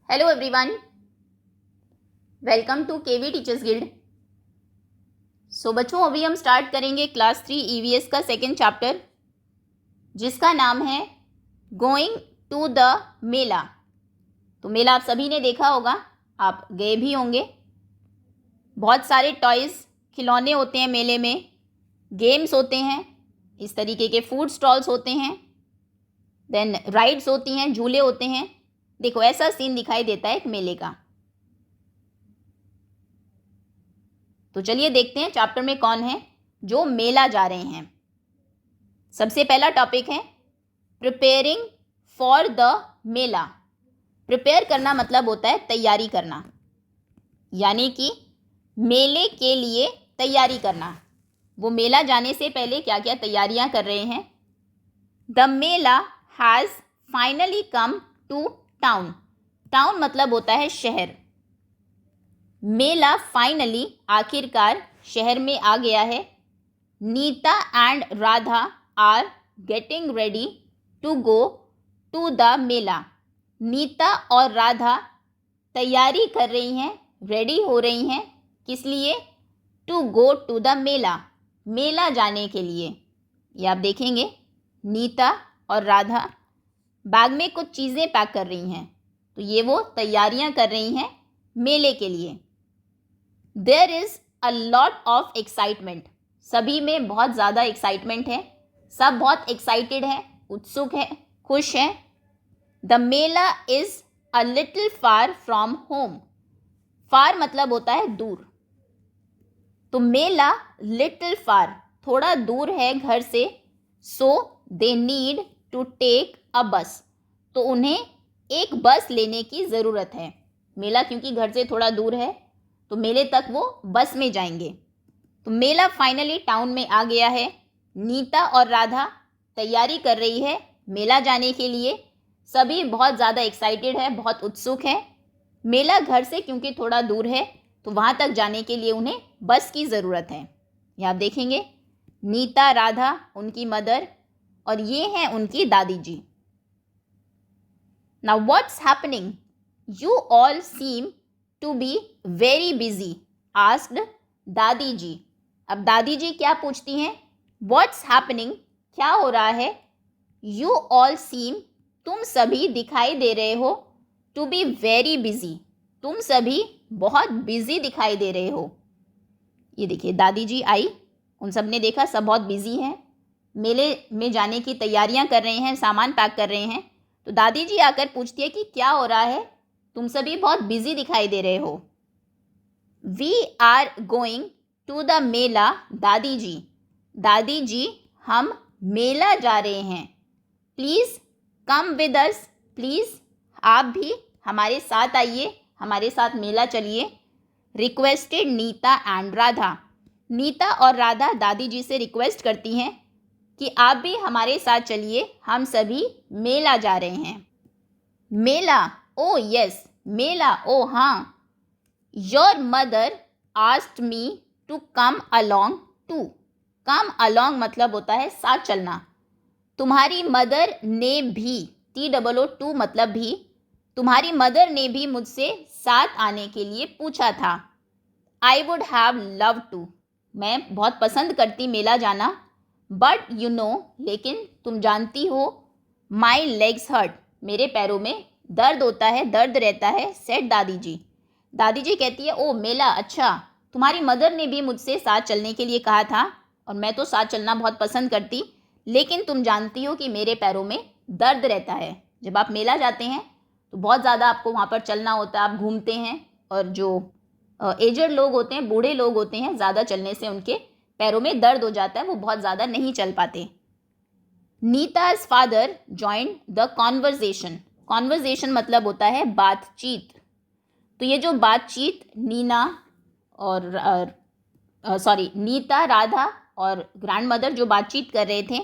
Hello everyone, welcome to KV teachers guild. So बच्चों, अभी हम स्टार्ट करेंगे क्लास 3 ईवीएस का सेकेंड चैप्टर, जिसका नाम है गोइंग टू द मेला। तो मेला आप सभी ने देखा होगा, आप गए भी होंगे। बहुत सारे टॉयज़, खिलौने होते हैं मेले में, गेम्स होते हैं, इस तरीके के फूड स्टॉल्स होते हैं, देन राइड्स होती हैं, झूले होते हैं। देखो, ऐसा सीन दिखाई देता है एक मेले का। तो चलिए देखते हैं चैप्टर में कौन है जो मेला जा रहे हैं। सबसे पहला टॉपिक है preparing for the Mela. Prepare करना मतलब होता है तैयारी करना, यानी कि मेले के लिए तैयारी करना। वो मेला जाने से पहले क्या क्या तैयारियां कर रहे हैं। The mela has finally come to town. Town मतलब होता है शहर। मेला फाइनली आखिरकार शहर में आ गया है। Nita and Radha are getting ready to go to the mela. Nita और राधा तैयारी कर रही हैं, रेडी हो रही हैं। किस लिए? टू गो टू द मेला, मेला जाने के लिए। ये आप देखेंगे, नीता और राधा बैग में कुछ चीज़ें पैक कर रही हैं। तो ये वो तैयारियां कर रही हैं मेले के लिए। There is a lot of excitement. सभी में बहुत ज़्यादा एक्साइटमेंट है, सब बहुत एक्साइटेड हैं, उत्सुक हैं, खुश हैं। The mela is a little far from home. Far मतलब होता है दूर। तो मेला लिटिल फार, थोड़ा दूर है घर से। So they need to take a bus. तो उन्हें एक बस लेने की ज़रूरत है। मेला क्योंकि घर से थोड़ा दूर है, तो मेले तक वो बस में जाएंगे। तो मेला फाइनली टाउन में आ गया है। नीता और राधा तैयारी कर रही है मेला जाने के लिए। सभी बहुत ज़्यादा एक्साइटेड है, बहुत उत्सुक है। मेला घर से क्योंकि थोड़ा दूर है, तो वहाँ तक जाने के लिए उन्हें बस की ज़रूरत है। ये आप देखेंगे, नीता, राधा उनकी मदर, और ये हैं उनकी दादी जी। Now what's happening? You all seem to be very busy, asked Dadi ji. अब दादी जी क्या पूछती हैं? व्हाट्स हैपनिंग, क्या हो रहा है? यू ऑल सीम, तुम सभी दिखाई दे रहे हो। टू बी वेरी बिजी, तुम सभी बहुत बिजी दिखाई दे रहे हो। ये देखिए, दादी जी आई, उन सब ने देखा सब बहुत बिजी हैं, मेले में जाने की तैयारियां कर रहे हैं, सामान पैक कर रहे हैं। तो दादी जी आकर पूछती है कि क्या हो रहा है, तुम सभी बहुत बिजी दिखाई दे रहे हो। We are going to the mela Dadi ji. दादी जी, हम मेला जा रहे हैं। Please come with us, please आप भी हमारे साथ आइए, हमारे साथ मेला चलिए। Requested Nita and Radha. नीता और राधा दादी जी से रिक्वेस्ट करती हैं कि आप भी हमारे साथ चलिए, हम सभी मेला जा रहे हैं। मेला, ओ यस, मेला, ओ हाँ। Your mother asked me to come along too. Come along मतलब होता है साथ चलना। तुम्हारी मदर ने भी, TOO मतलब भी, तुम्हारी मदर ने भी मुझसे साथ आने के लिए पूछा था। I would have love to, मैं बहुत पसंद करती मेला जाना। बट यू नो, लेकिन तुम जानती हो, माई लेग्स हर्ट, मेरे पैरों में दर्द होता है, दर्द रहता है। सेड दादी जी। दादी जी कहती है, ओ मेला, अच्छा, तुम्हारी मदर ने भी मुझसे साथ चलने के लिए कहा था, और मैं तो साथ चलना बहुत पसंद करती, लेकिन तुम जानती हो कि मेरे पैरों में दर्द रहता है। जब आप मेला जाते हैं तो बहुत ज़्यादा आपको वहाँ पर चलना होता है, आप घूमते हैं, और जो एजड लोग होते हैं, बूढ़े लोग होते हैं, ज़्यादा चलने से उनके पैरों में दर्द हो जाता है, वो बहुत ज़्यादा नहीं चल पाते। Nita's father joined the conversation. Conversation मतलब होता है बातचीत। तो ये जो बातचीत नीना और नीता, राधा और ग्रैंड मदर जो बातचीत कर रहे थे,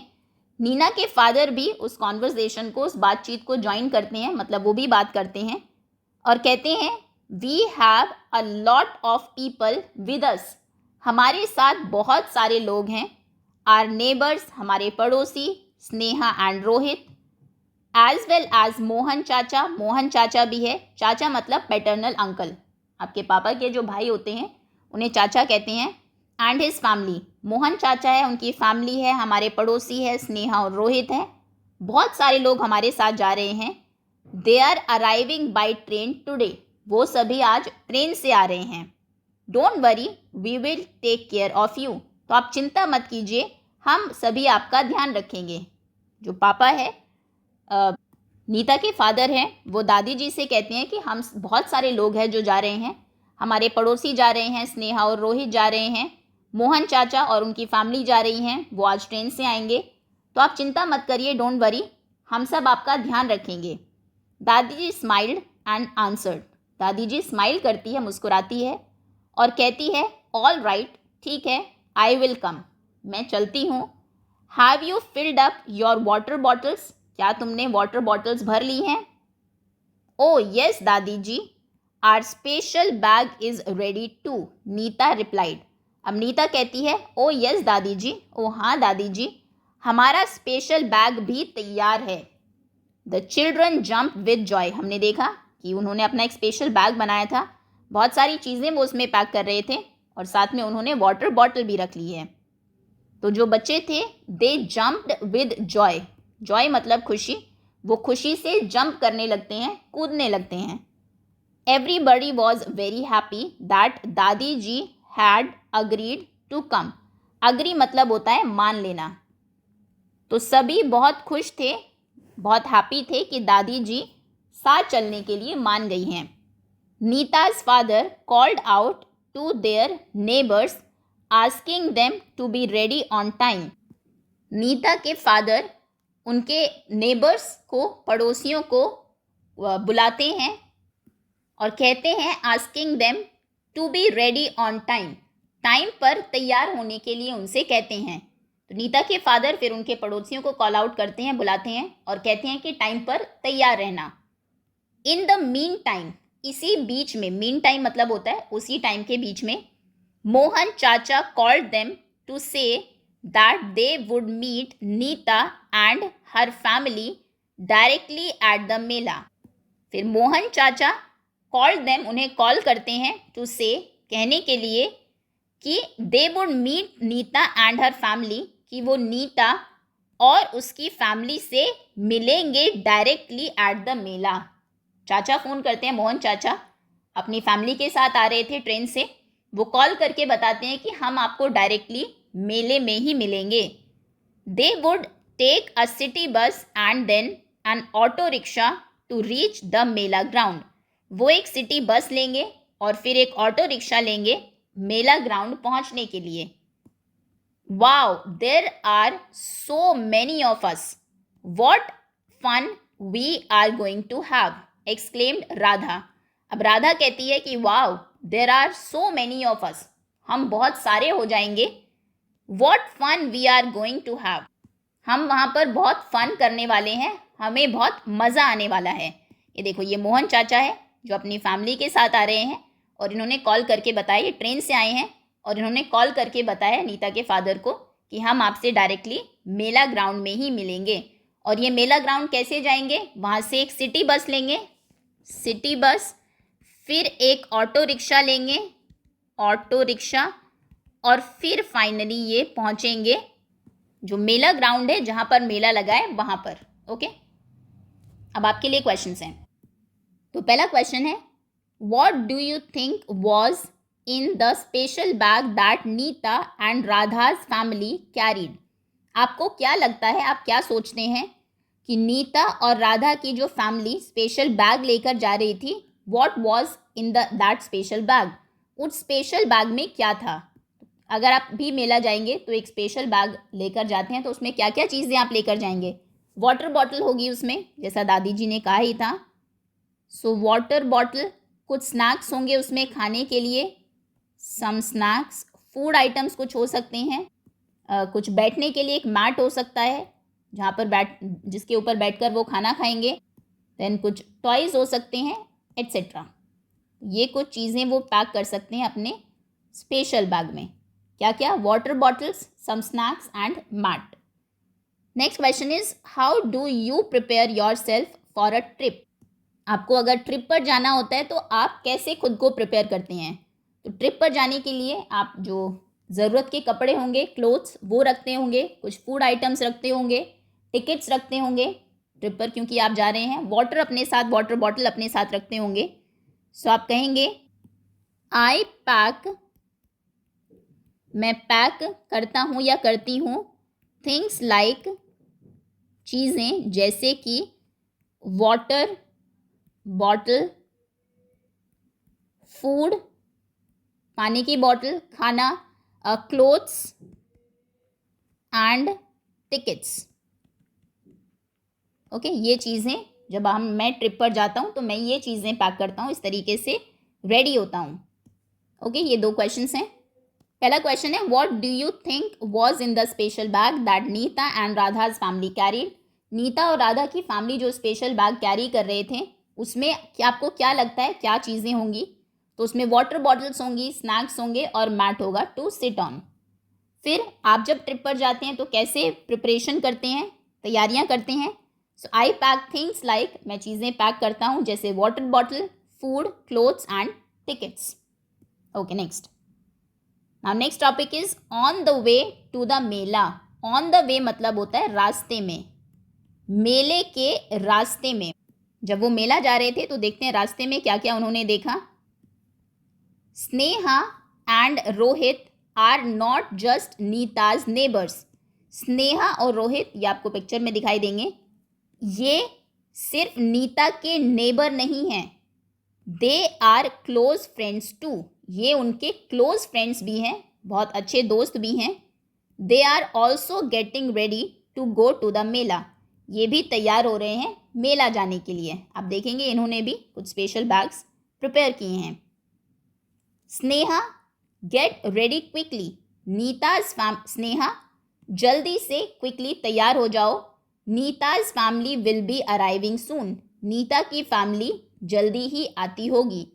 नीना के फादर भी उस कॉन्वर्जेशन को, उस बातचीत को ज्वाइन करते हैं, मतलब वो भी बात करते हैं और कहते हैं, we have a lot of people with us. हमारे साथ बहुत सारे लोग हैं। आर नेबर्स, हमारे पड़ोसी, Sneha and Rohit. As well as Mohan chacha, Mohan चाचा भी है, चाचा मतलब पैटर्नल अंकल, आपके पापा के जो भाई होते हैं उन्हें चाचा कहते हैं। एंड हिज फैमिली, मोहन चाचा है, उनकी फैमिली है, हमारे पड़ोसी है स्नेहा और रोहित है, बहुत सारे लोग हमारे साथ जा रहे हैं। They are arriving by train today, वो सभी आज ट्रेन से आ रहे हैं। Don't worry we will take care of you, तो आप चिंता मत कीजिए, हम सभी आपका ध्यान रखेंगे। जो पापा है नीता के फादर हैं, वो दादी जी से कहते हैं कि हम बहुत सारे लोग हैं जो जा रहे हैं, हमारे पड़ोसी जा रहे हैं, स्नेहा और रोहित जा रहे हैं, मोहन चाचा और उनकी फैमिली जा रही हैं, वो आज ट्रेन से आएंगे, तो आप चिंता मत करिए, डोंट वरी, हम सब आपका ध्यान रखेंगे। दादी जी स्माइल्ड एंड आंसर्ड, दादी जी स्माइल करती है, मुस्कुराती है और कहती है ऑल राइट, ठीक है, आई विल कम, मैं चलती हूँ। Have you filled up your water bottles, क्या तुमने वाटर बॉटल्स भर ली हैं? Oh yes Dadi ji, our special bag is ready too, Nita replied. अब नीता कहती है ओ यस दादी जी, ओ हाँ दादी जी, हमारा स्पेशल बैग भी तैयार है। The children jump with Joy, हमने देखा कि उन्होंने अपना एक स्पेशल बैग बनाया था, बहुत सारी चीज़ें वो उसमें पैक कर रहे थे और साथ में उन्होंने वाटर बॉटल भी रख ली है। तो जो बच्चे थे दे जम्प्ड विद जॉय, जॉय मतलब खुशी, वो खुशी से जंप करने लगते हैं, कूदने लगते हैं। Everybody was very happy that Dadi ji had agreed to come, agree मतलब होता है मान लेना, तो सभी बहुत खुश थे, बहुत हैप्पी थे कि दादी जी साथ चलने के लिए मान गई हैं। Nita's father called out to their neighbours asking them to be ready on time, Nita के फादर उनके नेबर्स को, पड़ोसियों को बुलाते हैं और कहते हैं asking them to be ready on time, time पर तैयार होने के लिए उनसे कहते हैं। तो नीता के फादर फिर उनके पड़ोसियों को कॉल आउट करते हैं, बुलाते हैं और कहते हैं कि टाइम पर तैयार रहना। इन द मीन टाइम, इसी बीच में, मीन टाइम मतलब होता है उसी टाइम के बीच में, मोहन चाचा कॉल्ड देम टू से that they would meet Neeta and her family directly at the मेला। फिर मोहन चाचा called them, उन्हें कॉल करते हैं, to say, कहने के लिए कि they would meet Neeta and her family, कि वो नीता और उसकी फैमिली से मिलेंगे डायरेक्टली एट द मेला। चाचा फ़ोन करते हैं, मोहन चाचा अपनी फैमिली के साथ आ रहे थे ट्रेन से, वो कॉल करके बताते हैं कि हम आपको डायरेक्टली मेले में ही मिलेंगे। They would take a city bus and then an auto rickshaw to reach the mela ground, वो एक सिटी बस लेंगे और फिर एक ऑटो रिक्शा लेंगे मेला ग्राउंड पहुंचने के लिए। Wow there are so many of us, what fun we are going to have, exclaimed Radha. अब राधा कहती है कि wow there are so many of us, हम बहुत सारे हो जाएंगे। What fun we are going to have, हम वहाँ पर बहुत फन करने वाले हैं, हमें बहुत मज़ा आने वाला है। ये देखो, ये मोहन चाचा है जो अपनी फैमिली के साथ आ रहे हैं और इन्होंने कॉल करके बताया, ये ट्रेन से आए हैं और इन्होंने कॉल करके बताया नीता के फादर को कि हम आपसे डायरेक्टली मेला ग्राउंड में ही मिलेंगे। और ये मेला ग्राउंड कैसे जाएंगे, वहाँ से एक सिटी बस लेंगे, सिटी बस, फिर एक ऑटो रिक्शा लेंगे, ऑटो रिक्शा, और फिर फाइनली ये पहुंचेंगे जो मेला ग्राउंड है जहां पर मेला लगा है वहां पर। ओके, अब आपके लिए क्वेश्चंस हैं। तो पहला क्वेश्चन है, what do you think was in the special bag that Nita and Radha's family carried, आपको क्या लगता है, आप क्या सोचते हैं कि नीता और राधा की जो फैमिली स्पेशल बैग लेकर जा रही थी, what was in that special bag, उस स्पेशल बैग में क्या था। अगर आप भी मेला जाएंगे तो एक स्पेशल बैग लेकर जाते हैं, तो उसमें क्या क्या चीज़ें आप लेकर जाएंगे। वाटर बॉटल होगी उसमें, जैसा दादी जी ने कहा ही था, सो वाटर बॉटल, कुछ स्नैक्स होंगे उसमें खाने के लिए, सम स्नैक्स, फूड आइटम्स कुछ हो सकते हैं, कुछ बैठने के लिए एक मैट हो सकता है जहाँ पर जिसके ऊपर बैठकर वो खाना खाएंगे, देन कुछ टॉयज़ हो सकते हैं, एट्सेट्रा। ये कुछ चीज़ें वो पैक कर सकते हैं अपने स्पेशल बैग में। क्या क्या, water bottles, some snacks and mat. Next question is how do you prepare yourself for a trip. आपको अगर ट्रिप पर जाना होता है तो आप कैसे खुद को प्रिपेयर करते हैं। तो ट्रिप पर जाने के लिए आप जो ज़रूरत के कपड़े होंगे, क्लोथ्स, वो रखते होंगे, कुछ फूड आइटम्स रखते होंगे, टिकट्स रखते होंगे ट्रिप पर क्योंकि आप जा रहे हैं, वाटर अपने साथ, वाटर बॉटल अपने साथ रखते होंगे। सो आप कहेंगे आई पैक, मैं पैक करता हूँ या करती हूँ, थिंग्स लाइक, चीज़ें जैसे कि वाटर बॉटल, फूड, पानी की बॉटल, खाना, क्लोथ्स एंड टिकट्स। ओके, ये चीज़ें जब मैं ट्रिप पर जाता हूँ तो मैं ये चीज़ें पैक करता हूँ, इस तरीके से रेडी होता हूँ। ओके, ये 2 क्वेश्चंस हैं। पहला क्वेश्चन है what do you think was in the special bag that Nita and Radha's family carried. Nita और राधा की फैमिली जो स्पेशल बैग कैरी कर रहे थे उसमें क्या, आपको क्या लगता है क्या चीज़ें होंगी। तो उसमें वाटर बॉटल्स होंगी, स्नैक्स होंगे और मैट होगा टू सिट ऑन। फिर आप जब ट्रिप पर जाते हैं तो कैसे प्रिपरेशन करते हैं, तैयारियां करते हैं। So I pack things like, मैं चीज़ें पैक करता हूँ जैसे water bottle, food, clothes and tickets. Okay, next. Now next topic is on the way to the mela. On the way मतलब होता है रास्ते में, मेले के रास्ते में। जब वो मेला जा रहे थे तो देखते हैं रास्ते में क्या क्या उन्होंने देखा। Sneha and Rohit are not just Nita's neighbours. Sneha और रोहित, ये आपको पिक्चर में दिखाई देंगे, ये सिर्फ नीता के नेबर नहीं हैं, they are close friends too, ये उनके क्लोज फ्रेंड्स भी हैं, बहुत अच्छे दोस्त भी हैं। They are also getting ready to go to the mela, ये भी तैयार हो रहे हैं मेला जाने के लिए। आप देखेंगे इन्होंने भी कुछ स्पेशल बैग्स प्रिपेयर किए हैं। Sneha get ready quickly, Nita's Sneha जल्दी से, क्विकली तैयार हो जाओ, Nita's family will be arriving soon, Nita की फैमिली जल्दी ही आती होगी।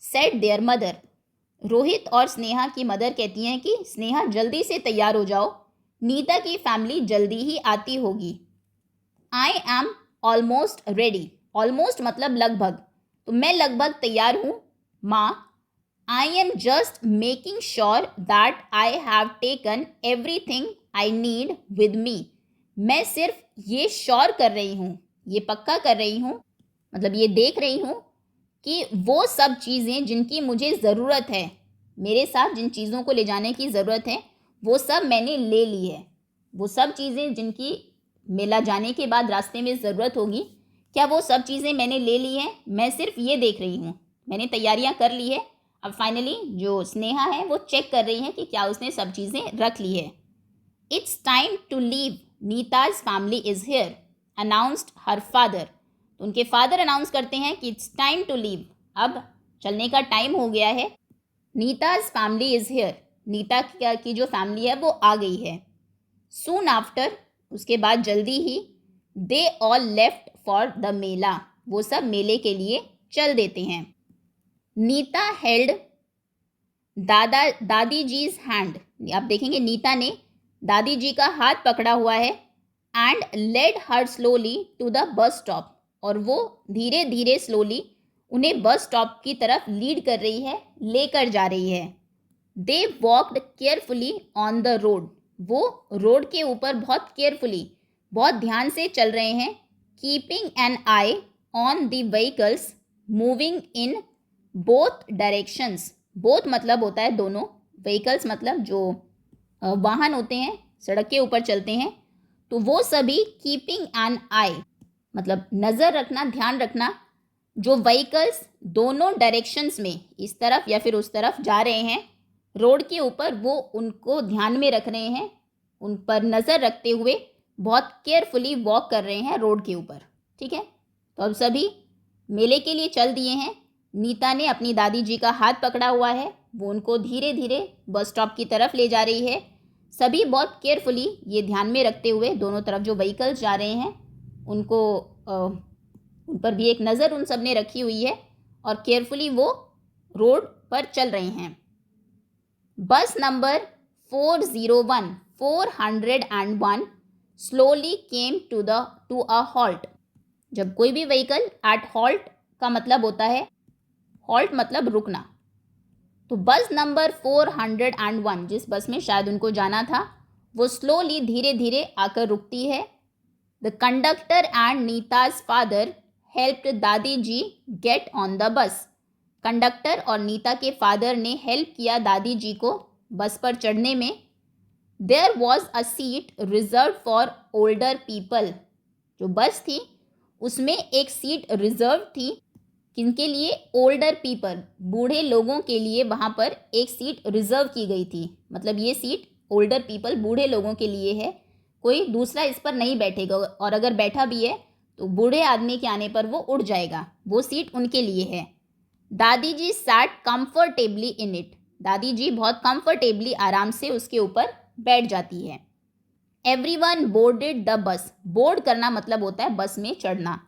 सेड देयर मदर, रोहित और स्नेहा की मदर कहती हैं कि स्नेहा जल्दी से तैयार हो जाओ, नीता की फैमिली जल्दी ही आती होगी। I am almost ready, almost मतलब लगभग, तो मैं लगभग तैयार हूँ माँ। I am just making sure that I have taken everything I need with me, मैं सिर्फ ये श्योर कर रही हूँ, ये पक्का कर रही हूँ, मतलब ये देख रही हूँ कि वो सब चीज़ें जिनकी मुझे ज़रूरत है, मेरे साथ जिन चीज़ों को ले जाने की ज़रूरत है वो सब मैंने ले ली है। वो सब चीज़ें जिनकी मेला जाने के बाद रास्ते में ज़रूरत होगी, क्या वो सब चीज़ें मैंने ले ली हैं, मैं सिर्फ ये देख रही हूँ, मैंने तैयारियाँ कर ली है। अब फाइनली जो स्नेहा है वो चेक कर रही है कि क्या उसने सब चीज़ें रख ली है। It's time to leave, Nita's family is here, announced her father, तो उनके फादर अनाउंस करते हैं कि इट्स टाइम टू लीव, अब चलने का टाइम हो गया है। Nita's family is here, Nita की जो फैमिली है वो आ गई है। सून आफ्टर, उसके बाद जल्दी ही, they all left for the mela, वो सब मेले के लिए चल देते हैं। नीता हेल्ड दादी जीज हैंड, आप देखेंगे नीता ने दादी जी का हाथ पकड़ा हुआ है। And led her slowly to the bus stop, और वो धीरे धीरे स्लोली उन्हें बस स्टॉप की तरफ लीड कर रही है, लेकर जा रही है। They walked carefully on the road, वो रोड के ऊपर बहुत केयरफुली, बहुत ध्यान से चल रहे हैं। Keeping an I on the vehicles moving in both directions, both मतलब होता है दोनों, व्हीकल्स मतलब जो वाहन होते हैं सड़क के ऊपर चलते हैं, तो वो सभी कीपिंग एन आई मतलब नज़र रखना, ध्यान रखना, जो व्हीकल्स दोनों डायरेक्शंस में इस तरफ या फिर उस तरफ जा रहे हैं रोड के ऊपर, वो उनको ध्यान में रख रहे हैं, उन पर नज़र रखते हुए बहुत केयरफुली वॉक कर रहे हैं रोड के ऊपर। ठीक है, तो अब सभी मेले के लिए चल दिए हैं। नीता ने अपनी दादी जी का हाथ पकड़ा हुआ है, वो उनको धीरे धीरे बस स्टॉप की तरफ ले जा रही है। सभी बहुत केयरफुली ये ध्यान में रखते हुए दोनों तरफ जो व्हीकल्स जा रहे हैं उनको उन पर भी एक नज़र उन सब ने रखी हुई है और केयरफुली वो रोड पर चल रहे हैं। Bus number 401 401 slowly came to a halt. जब कोई भी व्हीकल एट हॉल्ट का मतलब होता है, हॉल्ट मतलब रुकना, तो बस नंबर 401 जिस बस में शायद उनको जाना था वो स्लोली धीरे धीरे आकर रुकती है। The conductor and Nita's father helped Dadi ji get on the bus. Conductor और नीता के फादर ने हेल्प किया दादी जी को बस पर चढ़ने में। There was a seat reserved for older people. जो बस थी उसमें एक सीट रिजर्व थी, किनके लिए? ओल्डर पीपल, बूढ़े लोगों के लिए वहाँ पर एक सीट रिजर्व की गई थी। मतलब ये सीट ओल्डर पीपल, बूढ़े लोगों के लिए है, कोई दूसरा इस पर नहीं बैठेगा, और अगर बैठा भी है तो बूढ़े आदमी के आने पर वो उड़ जाएगा, वो सीट उनके लिए है। दादी जी सैट कंफर्टेबली इन इट। दादी जी बहुत कंफर्टेबली, आराम से उसके ऊपर बैठ जाती है। Everyone boarded the bus. Board करना मतलब होता है बस में चढ़ना।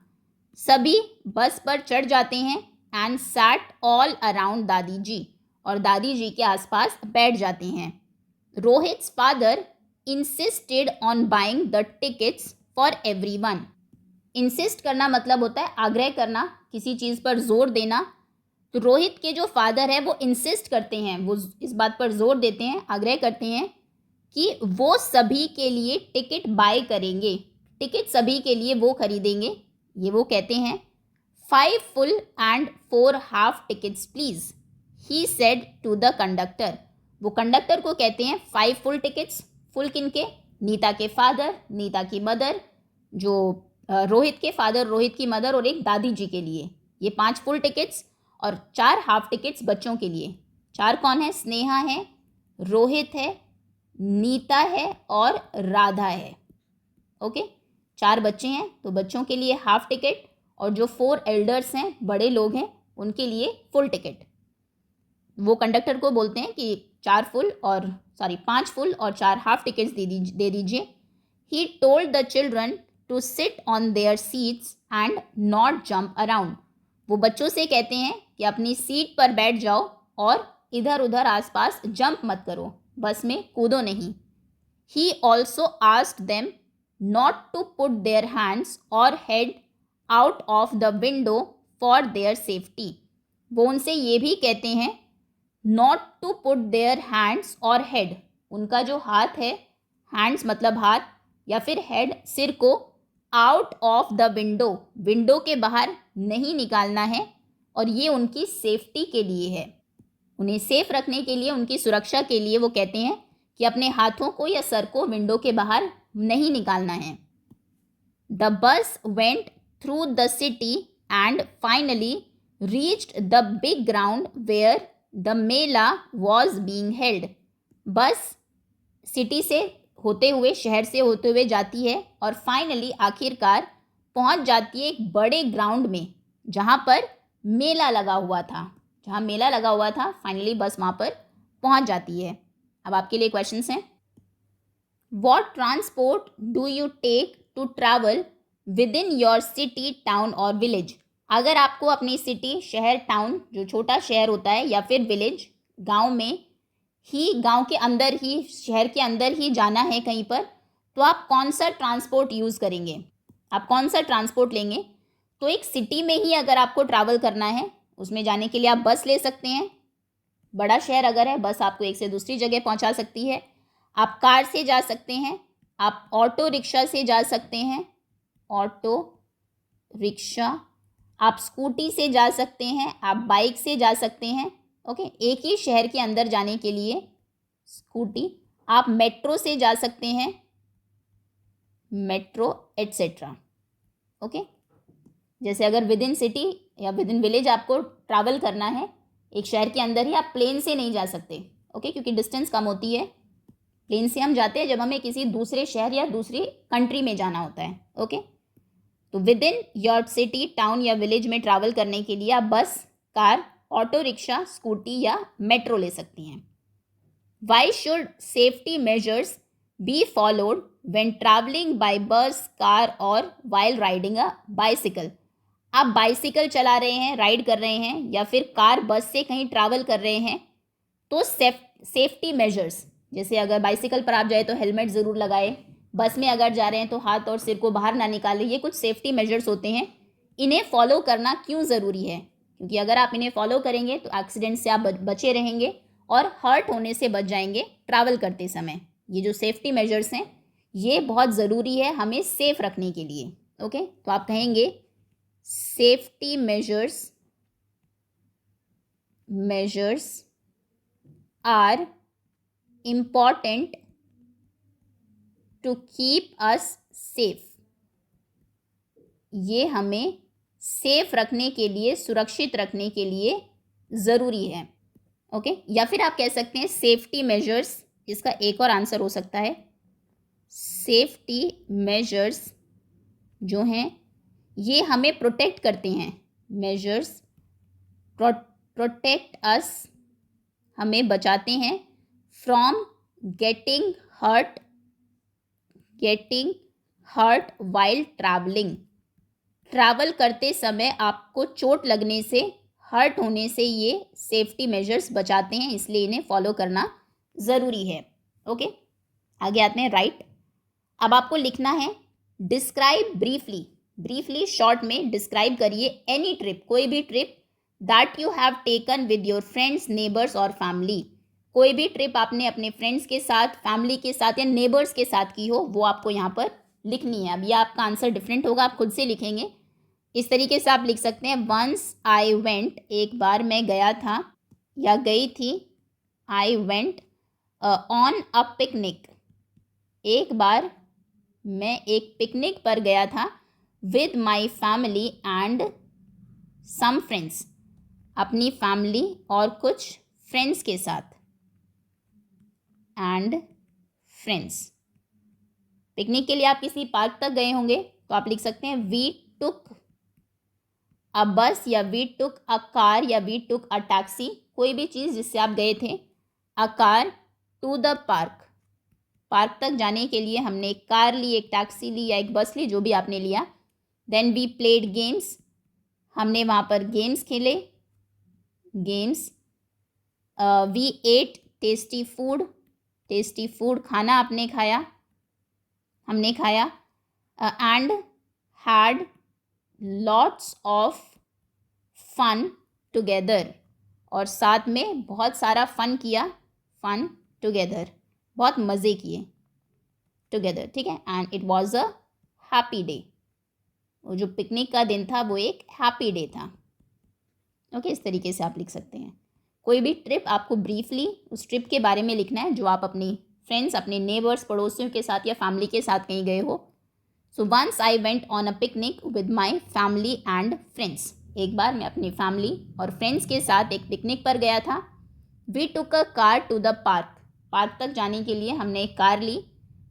सभी बस पर चढ़ जाते हैं। एंड सैट ऑल अराउंड दादी जी, और दादी जी के आसपास बैठ जाते हैं। Rohit's father insisted on buying the tickets for everyone. Insist करना मतलब होता है आग्रह करना, किसी चीज़ पर जोर देना। तो रोहित के जो फादर है वो इंसिस्ट करते हैं, वो इस बात पर जोर देते हैं, आग्रह करते हैं कि वो सभी के लिए टिकट बाय करेंगे, टिकट सभी के लिए वो खरीदेंगे। ये वो कहते हैं 5 full and 4 half tickets please, he said to the conductor. वो कंडक्टर को कहते हैं 5 फुल टिकट्स। फुल किनके? नीता के फादर, नीता की मदर, जो रोहित के फादर, रोहित की मदर और एक दादी जी के लिए ये 5 फुल टिकट्स, और 4 हाफ टिकट्स बच्चों के लिए। 4 कौन है? स्नेहा है, रोहित है, नीता है और राधा है। ओके, 4 बच्चे हैं तो बच्चों के लिए हाफ टिकट, और जो 4 एल्डर्स हैं, बड़े लोग हैं, उनके लिए फुल टिकट। वो कंडक्टर को बोलते हैं कि 5 फुल और 4 हाफ टिकट्स दे दीजिए। He told the children to sit on their seats and not jump around. वो बच्चों से कहते हैं कि अपनी सीट पर बैठ जाओ और इधर उधर आसपास जंप मत करो, बस में कूदो नहीं। He also asked them not to put their hands और head out of the window for their safety. वो उनसे ये भी कहते हैं not to put their hands और हेड, उनका जो हाथ है, हैंड्स मतलब हाथ, या फिर हेड सिर को, out of the window, window के बाहर नहीं निकालना है, और ये उनकी सेफ्टी के लिए है, उन्हें सेफ रखने के लिए, उनकी सुरक्षा के लिए वो कहते हैं कि अपने हाथों को या सर को विंडो के बाहर नहीं निकालना है। The bus went through the city and finally reached the big ground where the mela was being held. Bus city से होते हुए, शहर से होते हुए जाती है और फाइनली आखिरकार पहुंच जाती है एक बड़े ग्राउंड में जहां पर मेला लगा हुआ था। जहां मेला लगा हुआ था, फाइनली बस वहां पर पहुंच जाती है। अब आपके लिए क्वेश्चंस हैं। What transport do you take to travel with in your city, town और विलेज? अगर आपको अपनी सिटी, शहर, टाउन, जो छोटा शहर होता है, या फिर विलेज, गांव में ही, गांव के अंदर ही, शहर के अंदर ही जाना है कहीं पर, तो आप कौन सा ट्रांसपोर्ट यूज़ करेंगे? आप कौन सा ट्रांसपोर्ट लेंगे? तो एक सिटी में ही अगर आपको ट्रैवल करना है, उसमें जाने के लिए आप बस ले सकते हैं। बड़ा शहर अगर है, बस आपको एक से दूसरी जगह पहुंचा सकती है। आप कार से जा सकते हैं, आप ऑटो रिक्शा से जा सकते हैं, ऑटो रिक्शा, आप स्कूटी से जा सकते हैं, आप बाइक से जा सकते हैं। ओके, एक ही शहर के अंदर जाने के लिए स्कूटी, आप मेट्रो से जा सकते हैं, मेट्रो एट्सेट्रा। ओके, जैसे अगर विद इन सिटी या विद इन विलेज आपको ट्रैवल करना है एक शहर के अंदर ही, आप प्लेन से नहीं जा सकते। ओके, क्योंकि डिस्टेंस कम होती है। प्लेन से हम जाते हैं जब हमें किसी दूसरे शहर या दूसरी कंट्री में जाना होता है। ओके, तो with in your city, town या विलेज में ट्रैवल करने के लिए आप बस, कार, ऑटो रिक्शा, स्कूटी या मेट्रो ले सकती हैं। Why should safety measures be followed when travelling by बस, कार और वाइल राइडिंग अ बाइसिकल? आप बाइसिकल चला रहे हैं, राइड कर रहे हैं, या फिर कार, बस से कहीं ट्रैवल कर रहे हैं, तो सेफ्टी मेजर्स, जैसे अगर बाइसिकल पर आप जाए तो हेलमेट ज़रूर लगाए, बस में अगर जा रहे हैं तो हाथ और सिर को बाहर ना निकालें। ये कुछ सेफ्टी मेजर्स होते हैं, इन्हें फॉलो करना क्यों ज़रूरी है? क्योंकि अगर आप इन्हें फॉलो करेंगे तो एक्सीडेंट से आप बचे रहेंगे और हर्ट होने से बच जाएंगे ट्रैवल करते समय। ये जो सेफ्टी मेजर्स हैं ये बहुत ज़रूरी है हमें सेफ़ रखने के लिए। ओके, तो आप कहेंगे safety measures are important to keep us safe। ये हमें सेफ रखने के लिए, सुरक्षित रखने के लिए ज़रूरी है। ओके, या फिर आप कह सकते हैं सेफ्टी मेजर्स, इसका एक और आंसर हो सकता है सेफ्टी मेजर्स जो हैं ये हमें प्रोटेक्ट करते हैं। मेजर्स प्रोटेक्ट अस, हमें बचाते हैं from getting hurt while travelling. Travel करते समय आपको चोट लगने से, हर्ट होने से ये सेफ्टी मेजर्स बचाते हैं, इसलिए इन्हें फॉलो करना ज़रूरी है। ओके, आगे आते हैं राइट। अब आपको लिखना है डिस्क्राइब ब्रीफली शॉर्ट में डिस्क्राइब करिए एनी ट्रिप, कोई भी trip that you have taken with your friends, neighbours और फैमिली। कोई भी ट्रिप आपने अपने फ्रेंड्स के साथ, फैमिली के साथ या नेबर्स के साथ की हो वो आपको यहाँ पर लिखनी है। अब यह आपका आंसर डिफरेंट होगा, आप खुद से लिखेंगे। इस तरीके से आप लिख सकते हैं वंस आई वेंट, एक बार मैं गया था या गई थी। I went on a picnic, एक बार मैं एक पिकनिक पर गया था। With my family and some friends, अपनी फैमिली और कुछ फ्रेंड्स के साथ। एंड फ्रेंड्स, पिकनिक के लिए आप किसी पार्क तक गए होंगे तो आप लिख सकते हैं वी टुक अ बस या वी टुक अ कार या वी टुक अ टैक्सी, कोई भी चीज़ जिससे आप गए थे। A car to the park, park तक जाने के लिए हमने एक कार ली, एक टैक्सी ली या एक बस ली, जो भी आपने लिया। देन वी प्लेड गेम्स, हमने वहाँ पर गेम्स खेले। Games, we ate tasty food, खाना आपने खाया, हमने खाया। And had lots of fun together, और साथ में बहुत सारा फन किया। फन टुगेदर, बहुत मज़े किए टुगेदर, ठीक है। And it was a happy day, वो जो पिकनिक का दिन था वो एक हैप्पी डे था। ओके, इस तरीके से आप लिख सकते हैं। कोई भी ट्रिप आपको ब्रीफली उस ट्रिप के बारे में लिखना है जो आप अपनी फ्रेंड्स, अपने नेबर्स, पड़ोसियों के साथ या फैमिली के साथ कहीं गए हो। So once I went on a picnic with my family and friends, एक बार मैं अपनी फैमिली और फ्रेंड्स के साथ एक पिकनिक पर गया था। We took a car to the park, park तक जाने के लिए हमने एक कार ली।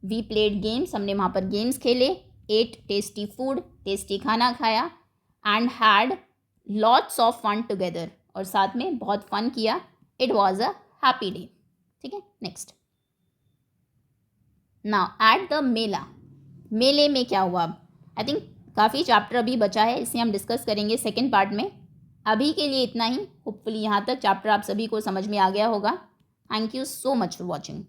वी प्लेड गेम्स, हमने वहाँ पर गेम्स खेले। एट टेस्टी फूड, टेस्टी खाना खाया। And had lots of fun together, और साथ में बहुत फन किया। It was a happy day, ठीक है। Next, now at the mela, मेले में क्या हुआ? अब आई थिंक काफ़ी चैप्टर अभी बचा है, इसे हम डिस्कस करेंगे सेकेंड पार्ट में। अभी के लिए इतना ही। होपफुली यहाँ तक चैप्टर आप सभी को समझ में आ गया होगा। Thank you so much for watching.